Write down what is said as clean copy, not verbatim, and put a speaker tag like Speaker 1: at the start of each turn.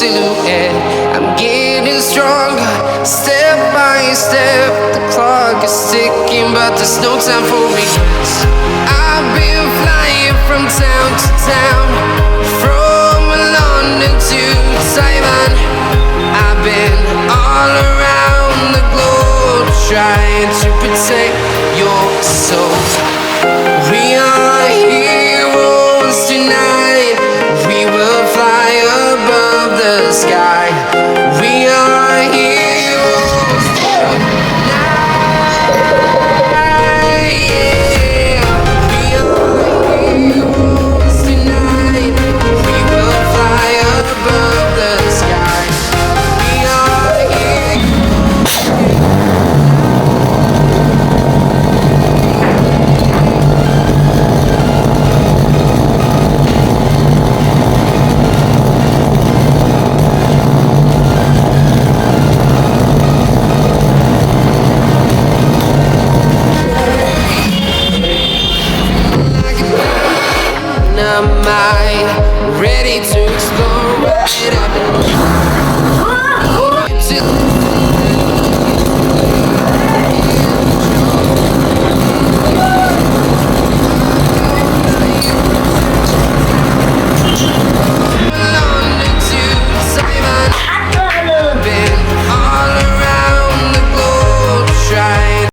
Speaker 1: silhouette. I'm getting stronger, step by step. The clock is ticking, but there's no time for regrets. I've been flying from town to town, from London to Taiwan. I've been all around the globe, trying to protect your soul. We are heroes tonight. We will fly above the sky. We are heroes tonight. Yeah. We are heroes tonight. We will fly above the sky. We are heroes. Am I ready to explore right up to